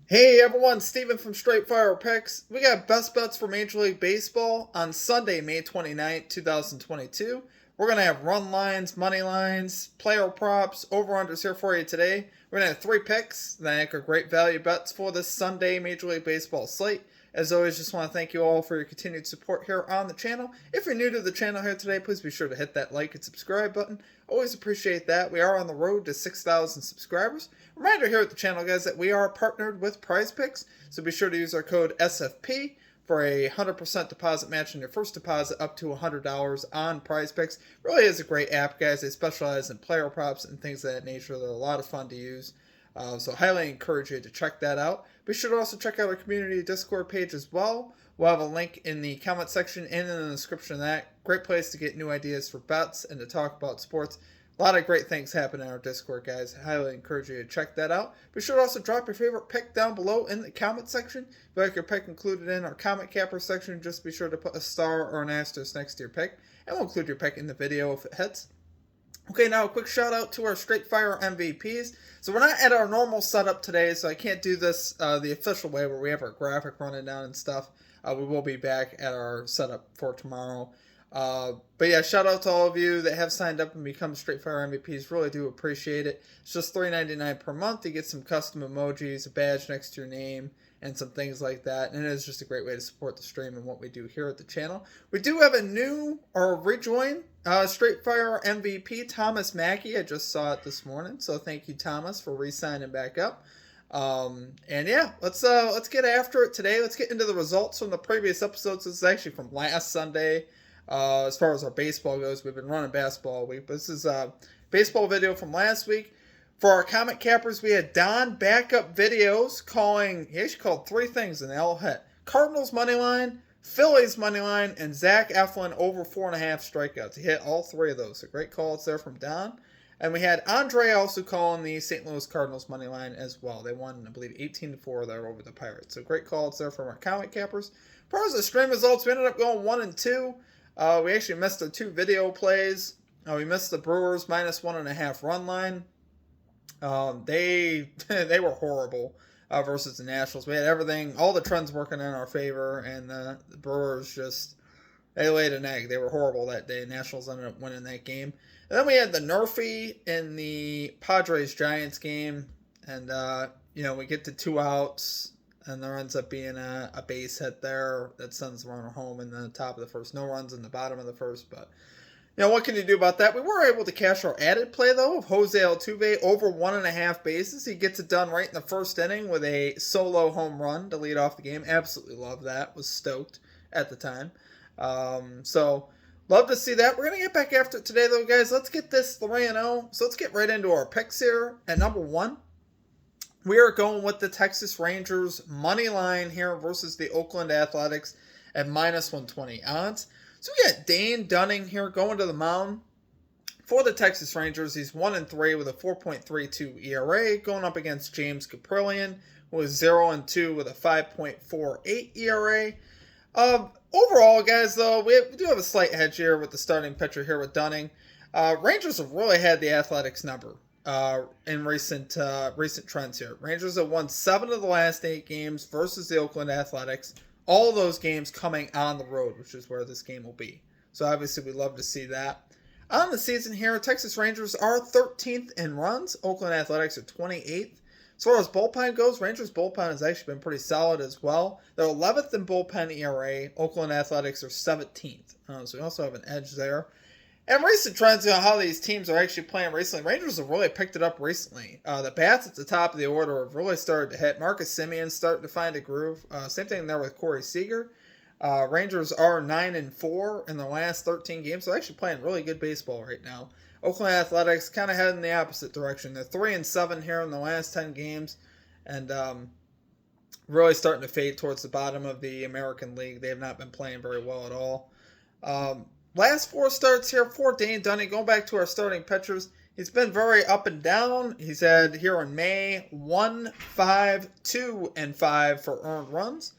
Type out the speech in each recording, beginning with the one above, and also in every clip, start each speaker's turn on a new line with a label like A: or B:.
A: Hey everyone, Steven from Straight Fire Picks. We got best bets for Major League Baseball on Sunday, May 29th, 2022. We're going to have run lines, money lines, player props, over-unders here for you today. We're going to have three picks that I think are great value bets for this Sunday Major League Baseball slate. As always, just want to thank you all for your continued support here on the channel. If you're new to the channel here today, please be sure to hit that like and subscribe button. Always appreciate that. We are on the road to 6,000 subscribers. Reminder here at the channel, guys, that we are partnered with Prize Picks, so be sure to use our code SFP for a 100% deposit match on your first deposit up to $100 on Prize Picks. Really is a great app, guys. They specialize in player props and things of that nature. They're a lot of fun to use. So highly encourage you to check that out. Be sure to also check out our community Discord page as well. We'll have a link in the comment section and in the description of that. Great place to get new ideas for bets and to talk about sports. A lot of great things happen in our Discord, guys. Highly encourage you to check that out. Be sure to also drop your favorite pick down below in the comment section. If you like your pick included in our comment capper section, just be sure to put a star or an asterisk next to your pick, and we'll include your pick in the video if it hits. Okay, now a quick shout out to our Straight Fire MVPs. So we're not at our normal setup today, so I can't do this the official way where we have our graphic running down and stuff. We will be back at our setup for tomorrow. But yeah, shout out to all of you that have signed up and become Straight Fire MVPs. Really do appreciate it. It's just $3.99 per month. You get some custom emojis, a badge next to your name, and some things like that. And it is just a great way to support the stream and what we do here at the channel. We do have a new or rejoin Straight Fire MVP, Thomas Mackey. I just saw it this morning, so thank you, Thomas, for re-signing back up. And yeah, let's get after it today. Let's get into the results from the previous episodes. This is actually from last Sunday. As far as our baseball goes, we've been running basketball all week, but this is a baseball video from last week. For our comment cappers, we had Don Backup Videos calling, he actually called three things and they all hit. Cardinals money line, Phillies money line, and Zach Eflin over 4.5 strikeouts. He hit all three of those. So great calls there from Don. And we had Andre also calling the St. Louis Cardinals money line as well. They won, I believe, 18-4 there over the Pirates. So great calls there from our comment cappers. As far as the stream results, we ended up going 1-2. We actually missed the two video plays. We missed the Brewers minus 1.5 run line. They were horrible versus the Nationals. We had everything, all the trends working in our favor, and the Brewers just, they laid an egg. They were horrible that day. Nationals ended up winning that game. And then we had the NRFI in the Padres-Giants game, and we get to 2 outs. And there ends up being a base hit there that sends the runner home in the top of the first. No runs in the bottom of the first, but what can you do about that? We were able to cash our added play, though, of Jose Altuve over 1.5 bases. He gets it done right in the first inning with a solo home run to lead off the game. Absolutely love that. Was stoked at the time. So love to see that. We're going to get back after it today, though, guys. Let's get this 3-0. So let's get right into our picks here. At number 1. We are going with the Texas Rangers money line here versus the Oakland Athletics at minus 120 odds. So we got Dane Dunning here going to the mound for the Texas Rangers. He's 1-3 with a 4.32 ERA, going up against James Caprillion, who is 0-2 with a 5.48 ERA. Overall, guys, though, we do have a slight hedge here with the starting pitcher here with Dunning. Rangers have really had the Athletics number. In recent trends here. Rangers have won 7 of the last 8 games versus the Oakland Athletics. All of those games coming on the road, which is where this game will be. So obviously we love to see that. On the season here, Texas Rangers are 13th in runs. Oakland Athletics are 28th. As far as bullpen goes, Rangers bullpen has actually been pretty solid as well. They're 11th in bullpen ERA. Oakland Athletics are 17th. So we also have an edge there. And recent trends, how these teams are actually playing recently. Rangers have really picked it up recently. The bats at the top of the order have really started to hit. Marcus Semion's starting to find a groove. Same thing there with Corey Seager. Rangers are 9-4 in the last 13 games. So they're actually playing really good baseball right now. Oakland Athletics kind of heading in the opposite direction. They're 3-7 here in the last 10 games. And really starting to fade towards the bottom of the American League. They have not been playing very well at all. Last 4 starts here for Dane Dunning. Going back to our starting pitchers, he's been very up and down. He's had here in May 1, 5, 2, and 5 for earned runs.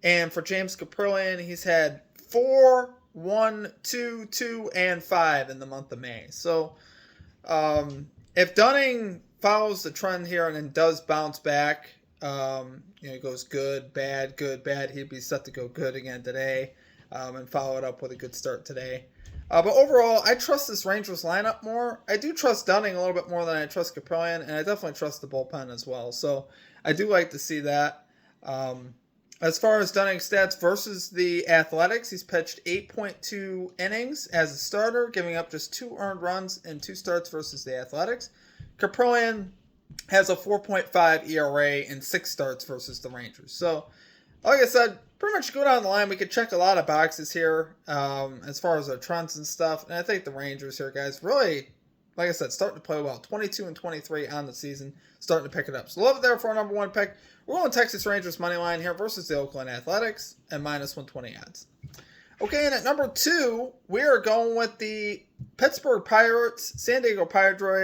A: And for James Caprillion, he's had 4, 1, 2, 2, and 5 in the month of May. So if Dunning follows the trend here and then does bounce back, He goes good, bad, good, bad. He'd be set to go good again today, and follow it up with a good start today. But overall, I trust this Rangers lineup more. I do trust Dunning a little bit more than I trust Kaprielian, and I definitely trust the bullpen as well. So I do like to see that. As far as Dunning's stats versus the Athletics, he's pitched 8.2 innings as a starter, giving up just 2 earned runs in 2 starts versus the Athletics. Kaprielian has a 4.5 ERA in 6 starts versus the Rangers. So, like I said, pretty much go down the line. We could check a lot of boxes here as far as our trends and stuff. And I think the Rangers here, guys, really, like I said, starting to play well. 22-23 on the season, starting to pick it up. So love it there for our number 1 pick. We're going Texas Rangers money line here versus the Oakland Athletics and minus 120 odds. Okay, and at number 2, we are going with the Pittsburgh Pirates, San Diego Padres,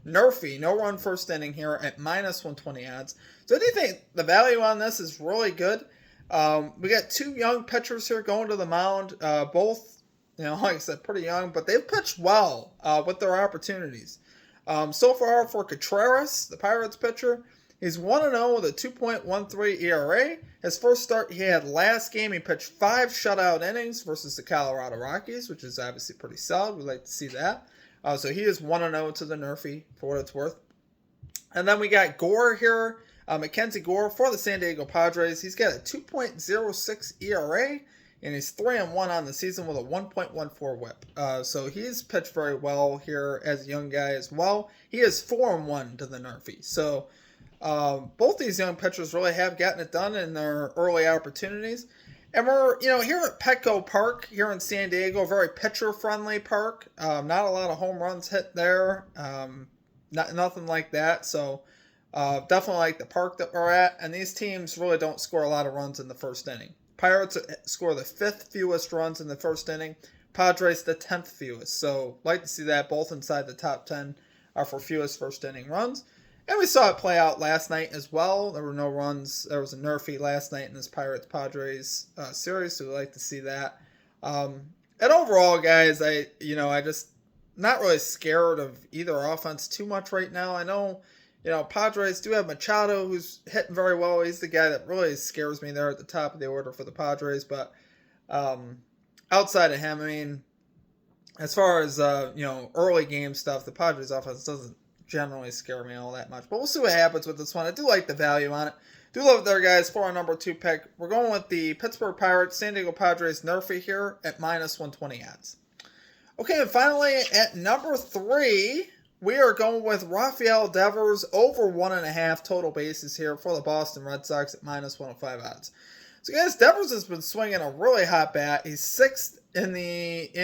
A: NRFI, no run first inning here at minus 120 odds. So I do think the value on this is really good. We got 2 young pitchers here going to the mound, both, like I said, pretty young, but they've pitched well with their opportunities. So far for Contreras, the Pirates pitcher, he's 1-0 with a 2.13 ERA. His first start he had last game, he pitched 5 shutout innings versus the Colorado Rockies, which is obviously pretty solid. We'd like to see that. So he is 1-0 to the NRFI for what it's worth. And then we got Gore here, Mackenzie Gore for the San Diego Padres. He's got a 2.06 ERA, and he's 3-1 on the season with a 1.14 whip. So he's pitched very well here as a young guy as well. He is 4-1 to the NRFI. So both these young pitchers really have gotten it done in their early opportunities. And we're, here at Petco Park here in San Diego, very pitcher-friendly park. Not a lot of home runs hit there. Nothing like that. So definitely like the park that we're at. And these teams really don't score a lot of runs in the first inning. Pirates score the 5th fewest runs in the first inning. Padres the 10th fewest. So like to see that both inside the top 10 for fewest first inning runs. And we saw it play out last night as well. There were no runs. There was a NRFI last night in this Pirates-Padres series, so we like to see that. And overall, guys, I just not really scared of either offense too much right now. I know, Padres do have Machado, who's hitting very well. He's the guy that really scares me there at the top of the order for the Padres. But outside of him, as far as, early game stuff, the Padres offense doesn't generally scare me all that much. But we'll see what happens with this one. I do like the value on it. Do love it there, guys, for our number 2 pick. We're going with the Pittsburgh Pirates, San Diego Padres, NRFI here at minus 120 odds. Okay, and finally, at number 3, we are going with Rafael Devers over 1.5 total bases here for the Boston Red Sox at minus 105 odds. So, guys, Devers has been swinging a really hot bat. He's 6th in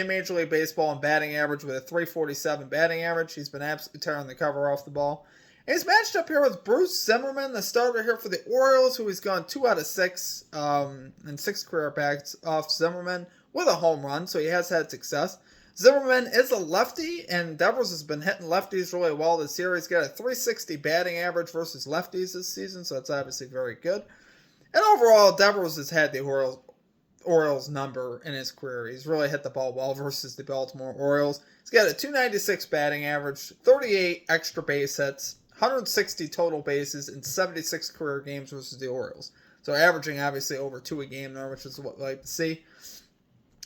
A: Major League Baseball in batting average with a 347 batting average. He's been absolutely tearing the cover off the ball. And he's matched up here with Bruce Zimmerman, the starter here for the Orioles, who has gone 2 out of 6 in 6 career bats off Zimmerman with a home run, so he has had success. Zimmerman is a lefty, and Devers has been hitting lefties really well this year. He's got a 360 batting average versus lefties this season, so that's obviously very good. And overall, Devers has had the Orioles number in his career. He's really hit the ball well versus the Baltimore Orioles. He's got a 296 batting average, 38 extra base hits, 160 total bases in 76 career games versus the Orioles. So averaging obviously over 2 a game there, which is what we like to see.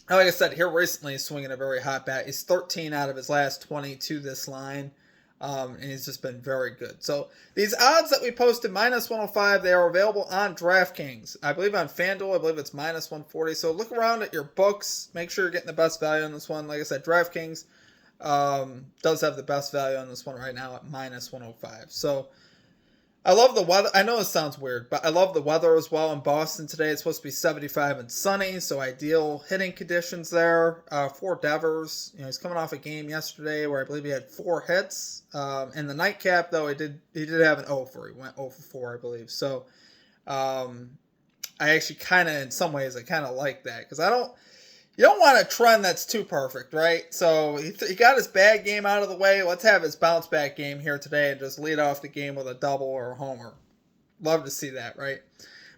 A: Like I said, here recently he's swinging a very hot bat. He's 13 out of his last 20 to this line. And he's just been very good. So these odds that we posted, minus 105, they are available on DraftKings. I believe on FanDuel, I believe it's minus 140. So look around at your books. Make sure you're getting the best value on this one. Like I said, DraftKings does have the best value on this one right now at minus 105. So I love the weather. I know this sounds weird, but I love the weather as well in Boston today. It's supposed to be 75 and sunny, so ideal hitting conditions there for Devers. He's coming off a game yesterday where I believe he had 4 hits. In the nightcap, though, he did have an 0 for. He went 0 for 4, I believe. So I actually in some ways, I kind of like that because you don't want a trend that's too perfect, right? So he got his bad game out of the way. Let's have his bounce back game here today and just lead off the game with a double or a homer. Love to see that, right?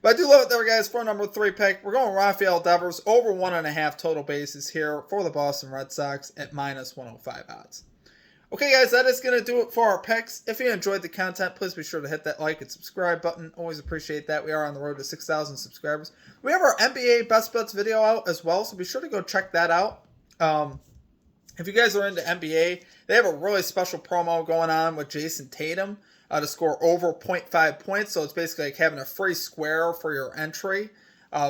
A: But I do love it there, guys, for number 3 pick. We're going Rafael Devers over 1.5 total bases here for the Boston Red Sox at minus 105 odds. Okay, guys, that is going to do it for our picks. If you enjoyed the content, please be sure to hit that like and subscribe button. Always appreciate that. We are on the road to 6,000 subscribers. We have our NBA Best Bets video out as well, so be sure to go check that out. If you guys are into NBA, they have a really special promo going on with Jason Tatum to score over 0.5 points. So it's basically like having a free square for your entry.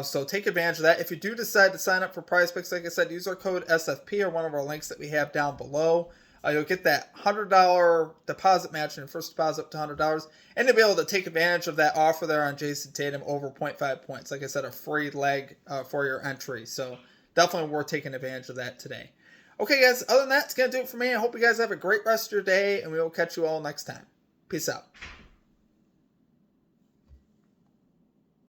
A: So take advantage of that. If you do decide to sign up for Prize Picks, like I said, use our code SFP or one of our links that we have down below. You'll get that $100 deposit match in your first deposit up to $100. And you'll be able to take advantage of that offer there on Jason Tatum over 0.5 points. Like I said, a free leg for your entry. So definitely worth taking advantage of that today. Okay, guys, other than that, it's going to do it for me. I hope you guys have a great rest of your day, and we will catch you all next time. Peace out.